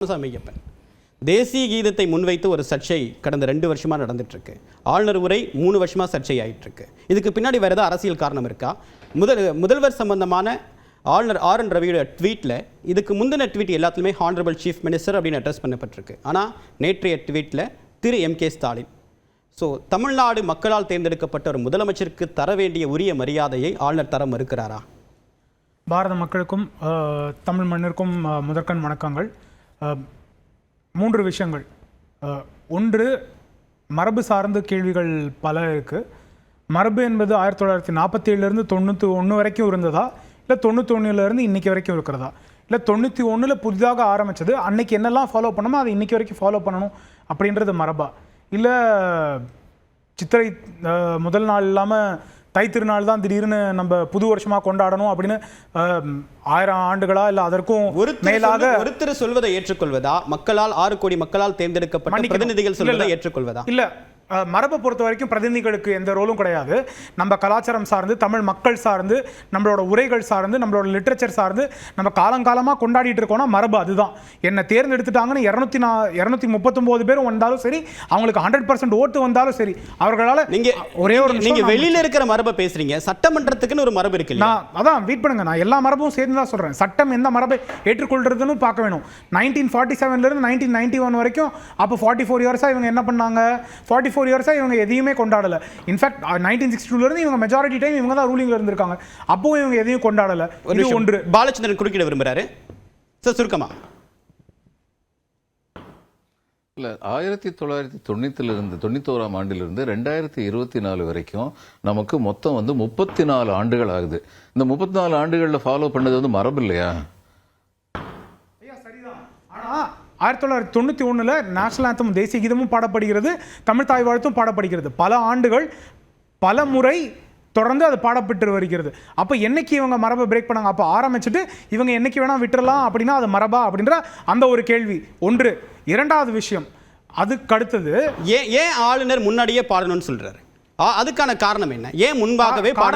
மெய்யப்பன் தேசிய கீதத்தை முன்வைத்து ஒரு சர்ச்சை கடந்த 2 வருஷமா நடந்துட்டு இருக்கு. ஆளுநர் உரை 3 வருஷமா சர்ச்சை ஆயிட்டு இருக்கு. இதுக்கு பின்னாடி வேற ஏதாவது அரசியல் காரணம் இருக்கா? முதல்வர் சம்பந்தமான ஆளுநர் ஆர்.என். ரவியோட ட்வீட்ல இதுக்கு முந்தின ட்வீட் எல்லாத்துலேயுமே ஹானரபிள் சீஃப் மினிஸ்டர் அப்படின்னு அட்ரஸ் பண்ணப்பட்டிருக்கு. ஆனால் நேற்றைய ட்வீட்ல திரு M.K. ஸ்டாலின். ஸோ தமிழ்நாடு மக்களால் தேர்ந்தெடுக்கப்பட்ட ஒரு முதலமைச்சருக்கு தர வேண்டிய உரிய மரியாதையை ஆளுநர் தர மறுக்கிறாரா? பாரத மக்களுக்கும் தமிழ் மண்ணிற்கும் முதற்கண் வணக்கங்கள். 3 விஷயங்கள். ஒன்று, மரபு சார்ந்த கேள்விகள் பல இருக்குது. மரபு என்பது 1947 91 வரைக்கும் இருந்ததா, இல்லை 91 இன்றைக்கி வரைக்கும் இருக்கிறதா, இல்லை 91 புதிதாக ஆரம்பித்தது அன்னைக்கு என்னெல்லாம் ஃபாலோ பண்ணணுமோ அதை இன்றைக்கி வரைக்கும் ஃபாலோ பண்ணணும் அப்படின்றது மரபா, இல்லை சித்திரை முதல் நாள் இல்லாமல் தை திருநாள் தான் திடீர்னு நம்ம புது வருஷமாக கொண்டாடணும் அப்படின்னு 1000 ஆண்டுகளா இல்லை அதற்கும் மேலாக ஒருத்தர் சொல்வதை ஏற்றுக்கொள்வதா, மக்களால் 6 கோடி மக்களால் தேர்ந்தெடுக்கப்பட்ட பிரதிநிதிகள் சொல்வதை ஏற்றுக்கொள்வதா? இல்லை, மரபை பொறுத்த வரைக்கும் பிரதிநிதிகளுக்கு எந்த ரோலும் கிடையாது. நம்ம கலாச்சாரம் சார்ந்து, தமிழ் மக்கள் சார்ந்து, நம்மளோட உரைகள் சார்ந்து, நம்மளோட லிட்ரேச்சர் சார்ந்து நம்ம காலங்காலமாக கொண்டாடிட்டு இருக்கோம்னா மரபு அதுதான். என்னை தேர்ந்தெடுத்துட்டாங்கன்னு 239 பேரும் வந்தாலும் சரி, அவங்களுக்கு 100% ஓட்டு வந்தாலும் சரி, அவர்களால் ஒரே ஒரு நீங்க வெளியில இருக்கிற மரபை பேசுறீங்க, சட்டமன்றத்துக்குன்னு ஒரு மரபு இருக்கு. நான் அதான் வெயிட் பண்ணுங்க, நான் எல்லா மரபும் சேர்ந்து தான் சொல்றேன். சட்டம் எந்த மரபை ஏற்றுக்கொள்றதுன்னு பார்க்க வேணும். 1947 1991 வரைக்கும், அப்போ 44 இயர்ஸாக இவங்க என்ன பண்ணாங்க? 44 இயர்ஸாக இவங்க எதையுமே கொண்டாடலை. இன்ஃபேக்ட் 1962 இவங்க மெஜாரிட்டி டைம் இவங்க தான் ரூலிங்ல இருந்திருக்காங்க. அப்போ இவங்க எதையும் கொண்டாடலை. ஒன்று பாலச்சந்திரன் குறுக்கிட விரும்புறாரு சார், சுருக்கமா. இல்லை, 1991 ஆண்டிலிருந்து 2024 வரைக்கும் நமக்கு மொத்தம் 34 ஆண்டுகள் ஆகுது. இந்த 34 ஆண்டுகளில் ஃபாலோ பண்ணது மரபு இல்லையா? சரிதான். ஆனால் 1991 நேஷனல் ஆந்தம் தேசிய கீதமும் பாடப்படுகிறது, தமிழ் தாய் வாழ்த்தும் பாடப்படுகிறது. பல ஆண்டுகள் பல முறை தொடர்ந்து அது பாடப்பட்டு வருகிறது. அப்போ என்னைக்கு இவங்க மரபை பிரேக் பண்ணாங்க? அப்போ ஆரம்பிச்சுட்டு இவங்க என்னைக்கு வேணால் விட்டுறலாம் அப்படின்னா அது மரபா அப்படின்ற அந்த ஒரு கேள்வி ஒன்று. இரண்டாவது விஷயம், அதுக்கு அடுத்தது ஏன் ஆளுநர் முன்னாடியே பாடணும்னு சொல்றாரு? அதுக்கான காரணம் என்ன? ஏன் முன்பாகவே பாட